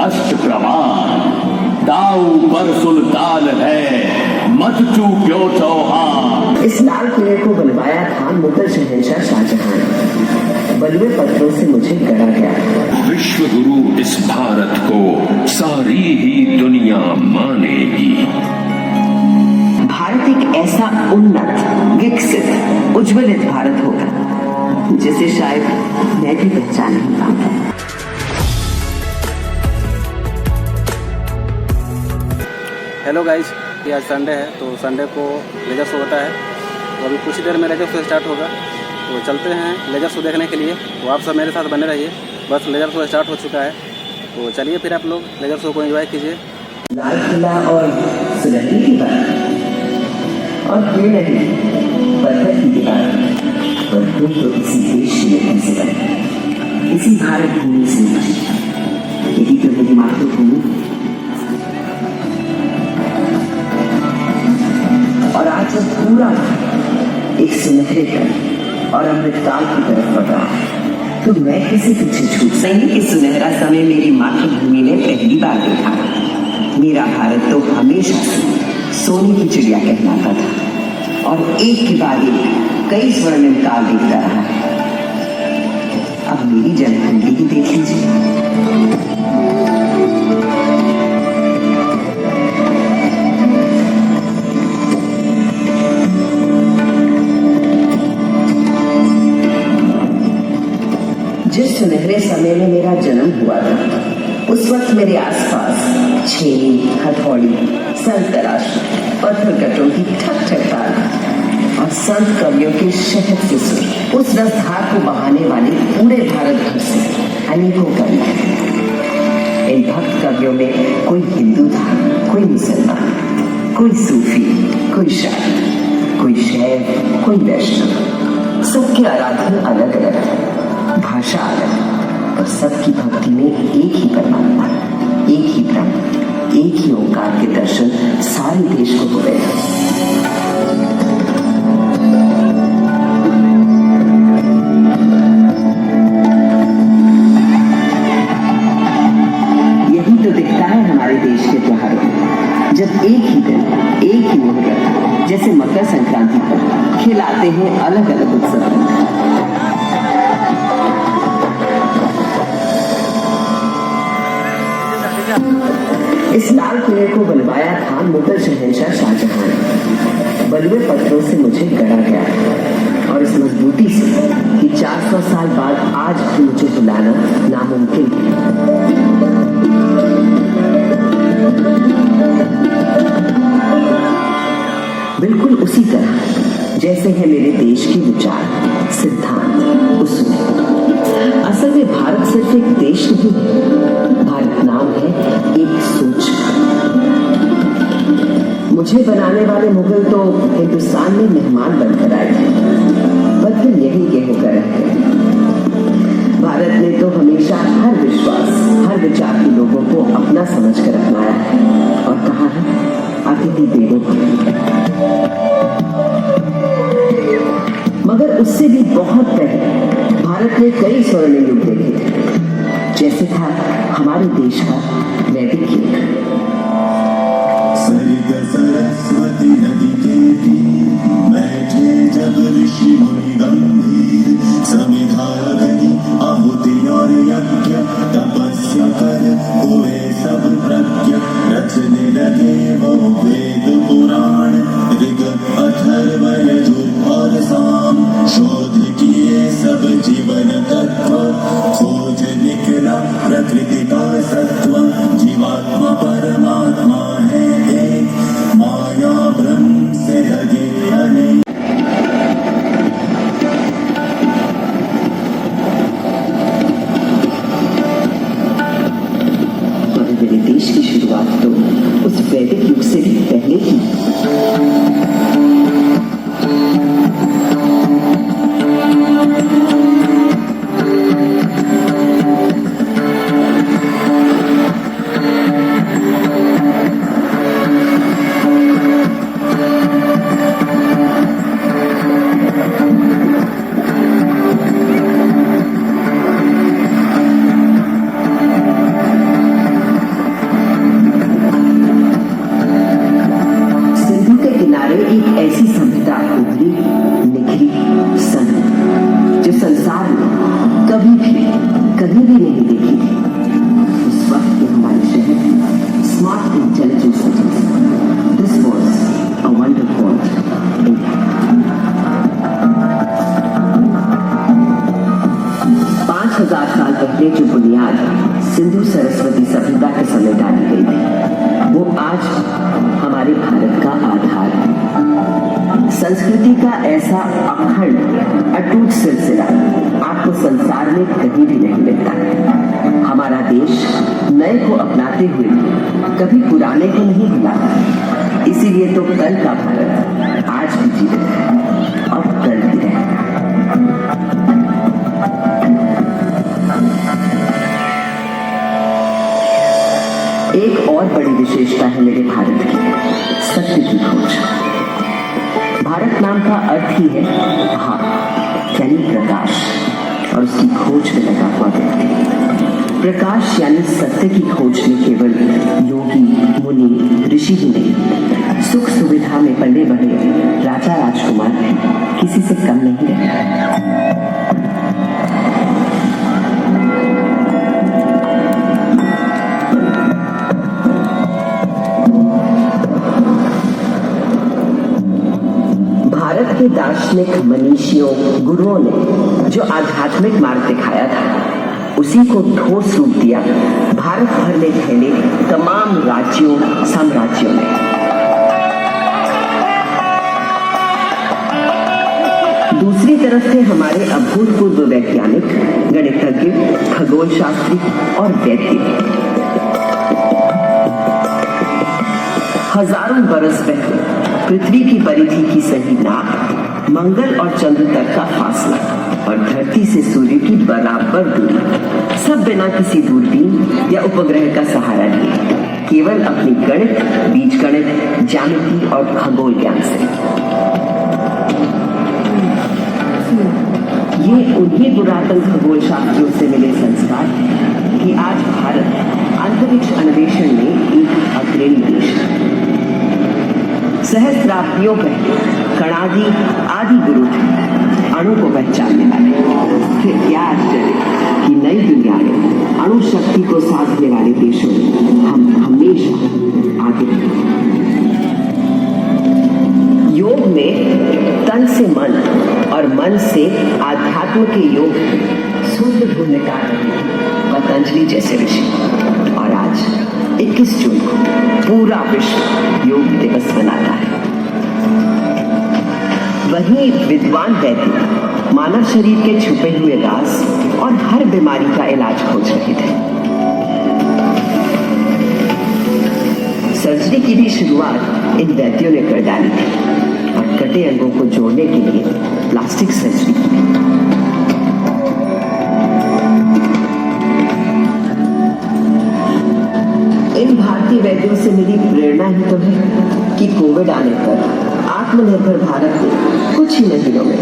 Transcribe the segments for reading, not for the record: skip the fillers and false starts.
अष्ट प्रमाण। दाऊ पर सुल्तान है मत चूक्यो चौहान। इस लाल किले को बनवाया था मुगल शहंशाह शाहजहां। बलुए पत्थरों से मुझे गढ़ा गया। विश्व गुरु इस भारत को सारी ही दुनिया मानेगी। भारत एक ऐसा उन्नत, विकसित, उज्ज्वलित भारत होगा जिसे शायद मैं भी पहचान नहीं पाऊंगा। हेलो गाइज, ये आज संडे है तो संडे को लेजर शो होता है। तो अभी कुछ ही देर में लेजर शो स्टार्ट होगा, तो चलते हैं लेजर शो देखने के लिए। तो आप सब मेरे साथ बने रहिए। बस लेजर शो स्टार्ट हो चुका है, तो चलिए फिर आप लोग लेजर शो को एंजॉय कीजिए। लाल किला और सुनहरी की बात, और क्यों नहीं पत्थर की दीवार, पर तुम तो इसी देश की मिट्टी से बने, इसी भारत भूमि से उठी। यही तो मेरी मातृभूमि। और आज जब पूरा एक सुनहरे कण और अमृतकाल की तरफ बढ़ रहा है, तो मैं किसी पीछे छूट सही। कि सुनहरा समय मेरी मातृभूमि ने पहली बार देखा। मेरा भारत तो हमेशा से सोने की चिड़िया कहलाता था और एक के बाद एक कई स्वर्णिम काल देखता रहा है। अब मेरी जन्मकुंडली ही देख लीजिए। जिस सुनहरे समय में मेरा जन्म हुआ था, उस वक्त मेरे आसपास छेनी, हथौड़ी, संत तराश, पत्थर कटों की ठक ठक ताल और संत कवियों के शहद के सुर उस रसधार को बहाने वाले पूरे भारत भर से अनेकों कवि। इन भक्त कवियों में कोई हिंदू था, कोई मुसलमान, कोई सूफी, कोई शायर, कोई शैव, कोई वैष्णव। सबके आराधन अलग अलग, भाषा अलग, और सबकी भक्ति में एक ही परमात्मा, एक ही ब्रह्म, एक ही ओंकार के दर्शन सारे देश को हो गए। यही तो दिखता है हमारे देश के त्योहारों में, जब एक ही दिन, एक ही मुहूर्त, जैसे मकर संक्रांति पर खिलाते हैं अलग अलग उत्सव। इस लाल किले को बनवाया था मुगल शहंशाह शाहजहां। बलुए पत्थरों से मुझे गढ़ा गया और इस मजबूती से कि 400 साल बाद आज भी मुझे बुलाना नामुमकिन है। बिल्कुल उसी तरह जैसे है मेरे देश के विचार, सिद्धांत, उसूल। असल में भारत सिर्फ एक देश नहीं है, भारत नाम है एक सोच। मुझे बनाने वाले मुगल तो हिंदुस्तान में मेहमान बनकर आए थे, पर फिर यही के होकर रहे। भारत ने तो हमेशा हर विश्वास, हर विचार के लोगों को अपना समझकर अपनाया है और कहा है अतिथि देवो भव। मगर उससे भी बहुत पहले भारत ने कई स्वर्णिम युग देखे थे, जैसे था हमारे देश का वैदिक युग। सरस्वती नदी के तीर बैठे जब ऋषि मुनि गंभीर, समिधा अग्नि आहुति और यज्ञ तपस्या कर हुए सब प्रज्ञ। रचने लगे वो वेद पुराण, ऋग अथर्व यजुर और साम। शोध किए सब जीवन तत्व, खोज निकला प्रकृति का सत्व। जीवात्मा परमात्मा है एक, माया ब्रह्म से लगे अनेक। मेरे देश की शुरुआत तो उस वैदिक युग से भी पहले ही। ऐसा अखंड अटूट सिलसिला आपको संसार में कहीं भी नहीं मिलता। हमारा देश नए को अपनाते हुए कभी पुराने को नहीं भुलाता। इसीलिए तो कल का भारत आज भी जीवित है और कल भी रहेगा। एक और बड़ी विशेषता है मेरे भारत की, सत्य की खोज। भारत नाम का अर्थ ही है भाव यानी प्रकाश, और उसकी खोज में लगा हुआ व्यक्ति। प्रकाश यानी सत्य की खोज में केवल योगी, मुनि, ऋषि ही नहीं, सुख सुविधा में पले बढ़े राजा राजकुमार भी किसी से कम नहीं रहते। भारत के दार्शनिक मनीषियों, गुरुओं ने जो आध्यात्मिक मार्ग दिखाया था, उसी को ठोस रूप दिया भारत भर में फैले तमाम राज्यों, साम्राज्यों ने। दूसरी तरफ थे हमारे अभूतपूर्व वैज्ञानिक, गणितज्ञ, खगोल शास्त्री और वैद्य। हजारों बरस पहले पृथ्वी की परिधि की सही नाप, मंगल और चंद्र तक का फासला और धरती से सूर्य की बराबर दूरी, सब बिना किसी दूरबीन या उपग्रह का सहारा लिए, केवल अपनी गणित, बीजगणित, ज्यामिति और खगोल ज्ञान से। ये उन्हीं पुरातन खगोल शास्त्रियों से मिले संस्कार हैं कि आज भारत अंतरिक्ष अन्वेषण में एक अग्रणी देश है। सहस्राब्दियों पहले कणादि आदि गुरु थे अणु को पहचानने वाले। फिर क्या आश्चर्य कि नई दुनिया में अणु शक्ति को साधने वाले देशों में हम हमेशा आगे रहे। योग में तन से मन और मन से आध्यात्म के योग सूत्र ढूंढने का पतंजलि जैसे ऋषि। और आज 21 जून को पूरा विश्व योग दिवस मनाता है। वहीं विद्वान वैद्य मानव शरीर के छुपे हुए राज और हर बीमारी का इलाज खोज रहे थे। सर्जरी की भी शुरुआत इन वैद्यों ने कर डाली थी और कटे अंगों को जोड़ने के लिए प्लास्टिक सर्जरी की। इन भारतीय वैद्यों से मिली प्रेरणा ही तो है कि कोविड आने पर आत्मनिर्भर भारत ने कुछ ही महीनों में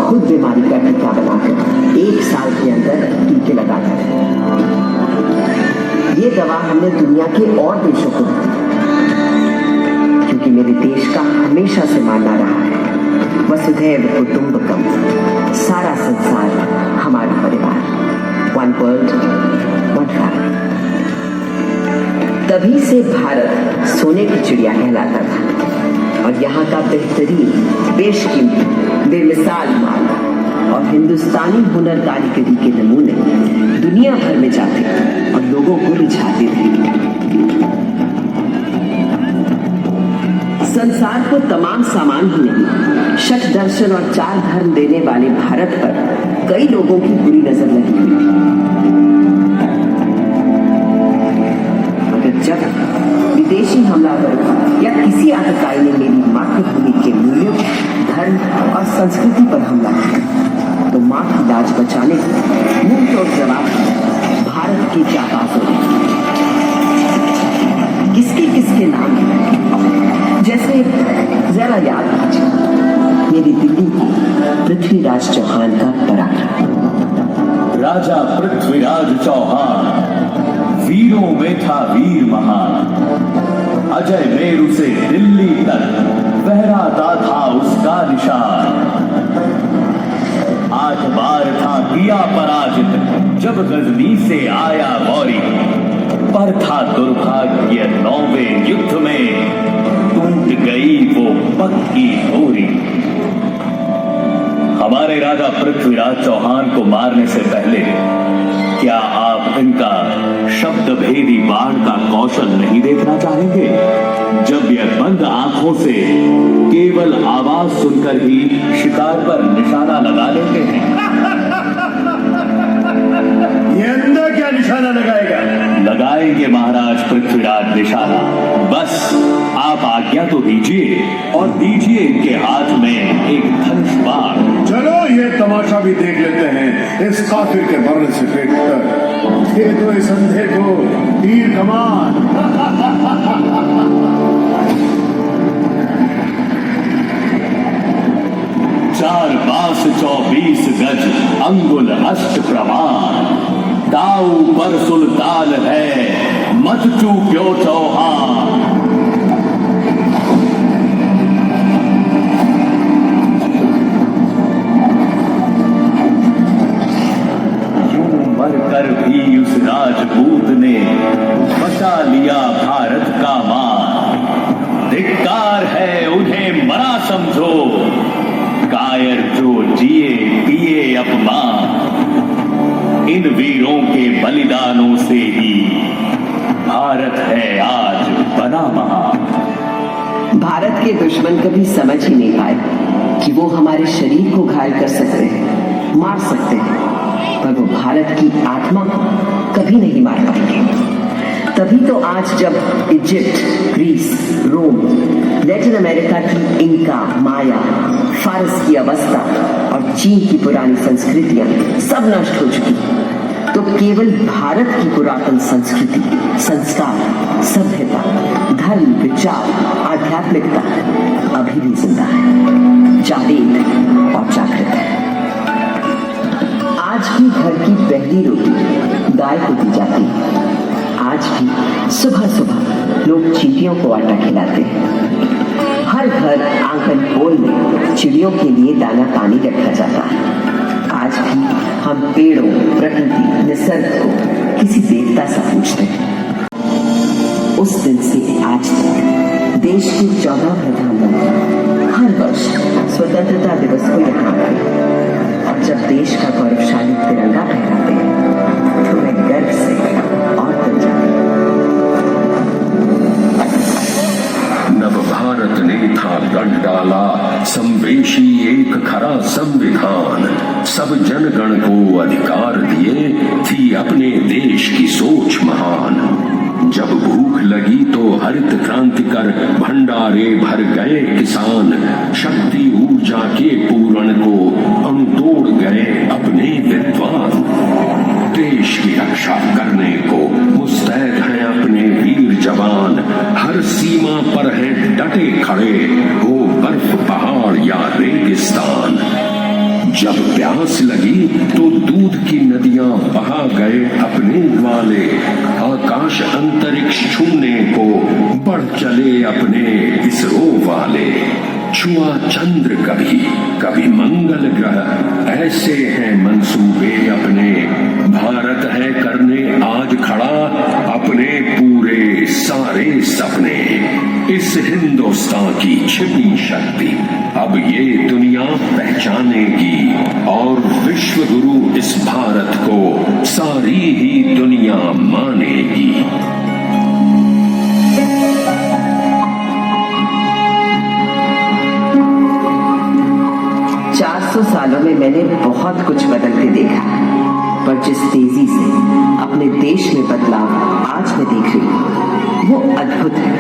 खुद बीमारी का टीका बनाकर 1 साल के अंदर टीके लगा दिए। ये दवा हमने दुनिया के और देशों को दी, क्योंकि मेरे देश का हमेशा से मानना रहा है वसुधैव कुटुंबकम, सारा संसार हमारा परिवार, वन वर्ल्ड वन फैमिली। तभी से भारत सोने की चिड़िया कहलाता था और यहाँ का बेहतरीन, बेशकीमती, बेमिसाल माल और हिंदुस्तानी हुनर कारीगरी के नमूने दुनिया भर में जाते और लोगों को रिझाते थे। संसार को तमाम सामान ही नहीं, शत दर्शन और 4 धर्म देने वाले भारत पर कई लोगों की बुरी नजर लगी हुई थी। जब विदेशी हमलावर या किसी आतंकवादी ने मेरी मातृभूमि के मूल्यों, धर्म और संस्कृति पर हमला किया, तो माँ की लाज बचाने को मुंह तोड़ जवाब भारत की जाबाजों ने किसके नाम है। जैसे जरा याद कीजिए मेरी दिल्ली की पृथ्वीराज चौहान का पराक्रम। राजा पृथ्वीराज चौहान वीरों में था वीर महान, अजय मेरु से दिल्ली तक फहराता था उसका निशान। 8 बार था किया पराजित जब गजनी से आया गौरी, पर था दुर्भाग्य 9वें युद्ध में टूट गई वो पक्की होरी। हमारे राजा पृथ्वीराज चौहान को मारने से पहले क्या आप इनका शब्द भेदी बाण का कौशल नहीं देखना चाहेंगे? जब यह बंद आंखों से केवल आवाज सुनकर ही शिकार पर निशाना लगा लेते हैं। ये अंधा क्या निशाना लगाएगा? लगाएंगे महाराज पृथ्वीराज निशाना। बस आप आज्ञा तो दीजिए और दीजिए इनके हाथ में एक धनुष बाण। चलो ये तमाशा भी देख लेते हैं इस काफिर के मरने से पेट कर। दे दो इस अंधे को तीर कमान। चार बास 24 गज अंगुल अष्ट प्रमाण। दाऊ पर सुल्तान है मत चूक्यो चौहान। यूं मरकर भी उस राजपूत ने बचा लिया भारत का मान। धिक्कार है उन्हें मरा समझो, कायर जो जिए पिए अपमान। इन वीरों के बलिदानों से ही भारत है आज बना महान। भारत के दुश्मन कभी समझ ही नहीं पाए कि वो हमारे शरीर को घायल कर सकते हैं, मार सकते हैं, पर वो भारत की आत्मा को कभी नहीं मार पाएंगे। तभी तो आज जब इजिप्ट, ग्रीस, रोम, लैटिन अमेरिका की इंका, माया, फारस की अवस्था और चीन की पुरानी संस्कृतियां सब नष्ट हो चुकी, तो केवल भारत की पुरातन संस्कृति, संस्कार, सभ्यता, धर्म, विचार, आध्यात्मिकता अभी भी जिंदा है, जागृत और जागृत है। आज भी घर की पहली रोटी गाय को दी जाती है। आज भी सुबह सुबह लोग चींटियों को आटा खिलाते हैं। हर घर आंगन पोल में चिड़ियों के लिए दाना पानी रखा जाता है। आज भी हम पेड़ों, प्रकृति, निसर्ग को किसी देवता सा पूछते हैं। उस दिन से आज तक देश के 14 प्रधानमंत्री हर वर्ष स्वतंत्रता दिवस को यहाँ आते और जब देश का गौरवशाली तिरंगा फहराते हैं तो वे गर्व से और तल जाते हैं। नव भारत ने था गढ़ डाला संवेशी एक खरा संविधान। सब जनगण को अधिकार दिए थी अपने देश की सोच महान। जब भूख लगी तो हरित क्रांति कर भंडारे भर गए किसान। शक्ति ऊर्जा के पूरण को हम तोड़ गए अपने विद्वान। देश की रक्षा करने को मुस्तैद हैं अपने वीर जवान। हर सीमा पर हैं डटे खड़े, हो बर्फ पहाड़ या रेगिस्तान। जब प्यास लगी तो दूध की नदियां बहा गए अपने ग्वाले। आकाश अंतरिक्ष छूने को बढ़ चले अपने इसरो वाले। छुआ चंद्र कभी कभी मंगल ग्रह, ऐसे हैं मंसूबे अपने। भारत है करने आज खड़ा अपने पूरे सारे सपने। इस हिंदुस्तान की छिपी शक्ति अब ये दुनिया पहचानेगी और विश्व गुरु इस भारत को सारी ही दुनिया मानेगी। 400 सालों में मैंने बहुत कुछ बदलते देखा, पर जिस तेजी से अपने देश में बदलाव आज मैं देख रही हूँ वो अद्भुत है,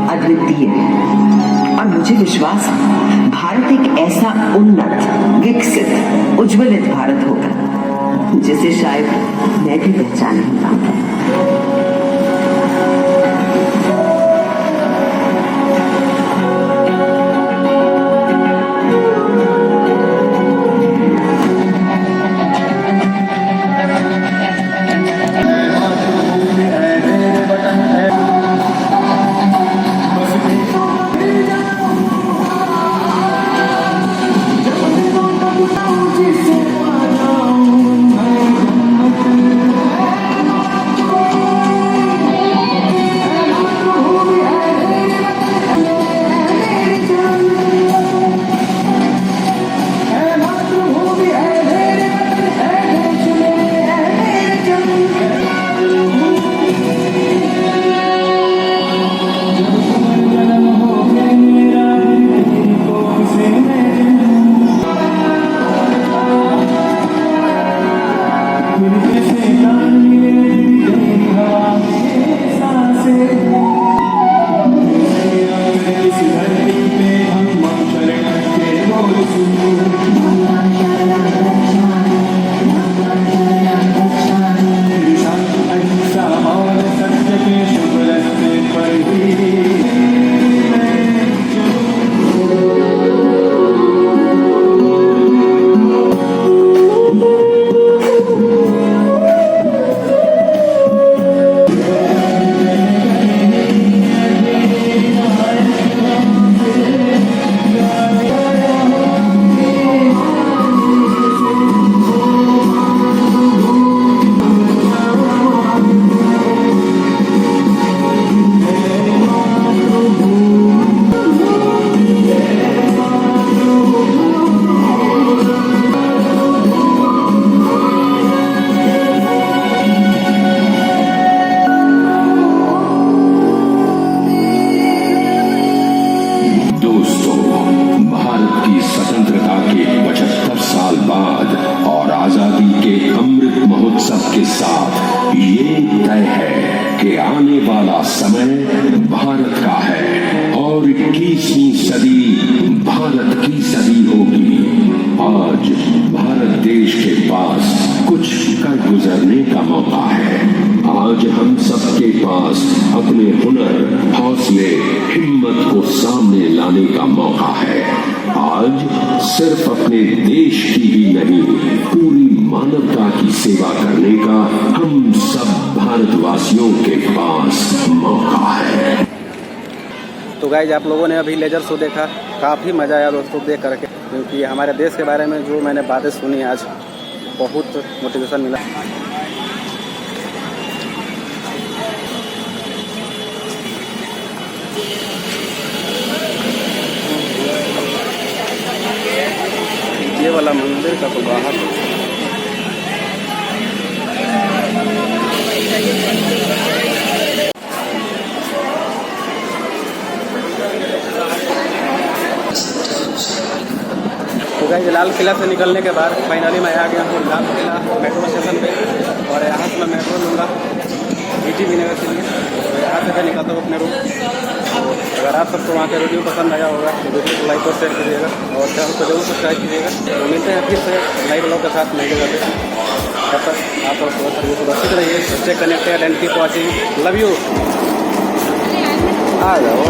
अद्वितीय है। और मुझे विश्वास है भारत एक ऐसा उन्नत, विकसित, उज्ज्वलित भारत होगा जिसे शायद मैं भी पहचान नहीं पाऊंगा। वाला समय भारत का है और 21वीं सदी भारत की सदी होगी। आज भारत देश के पास कुछ कर गुजरने का मौका है। आज हम सबके पास अपने हुनर, हौसले, हिम्मत को सामने लाने का मौका है। आज सिर्फ अपने देश की ही नहीं, पूरी मानवता की सेवा करने का हम सब भारतवासियों के पास मौका है। तो गाइज आप लोगों ने अभी लेजर शो देखा, काफ़ी मज़ा आया दोस्तों देख करके, क्योंकि हमारे देश के बारे में जो मैंने बातें सुनी आज बहुत मोटिवेशन मिला। ये वाला मंदिर का तो बाहर तो गाइस लाल किला से निकलने के बाद फाइनली मैं आ गया हूँ लाल किला मेट्रो स्टेशन पे, और यहाँ से मैं मेट्रो लूँगा BT नगर के लिए। तो यहाँ से मैं निकलता हूँ अपने रूम। अगर आप सबको वहाँ के वीडियो पसंद आया होगा तो वीडियो को लाइक और शेयर कीजिएगा और चैनल को जरूर सब्सक्राइब कीजिएगा। तो मिलते हैं फिर से नए ब्लॉग के साथ नई जगह पे। तब तक आप सब सुरक्षित रहिए, stay connected and keep watching. Love you. आ जाओ।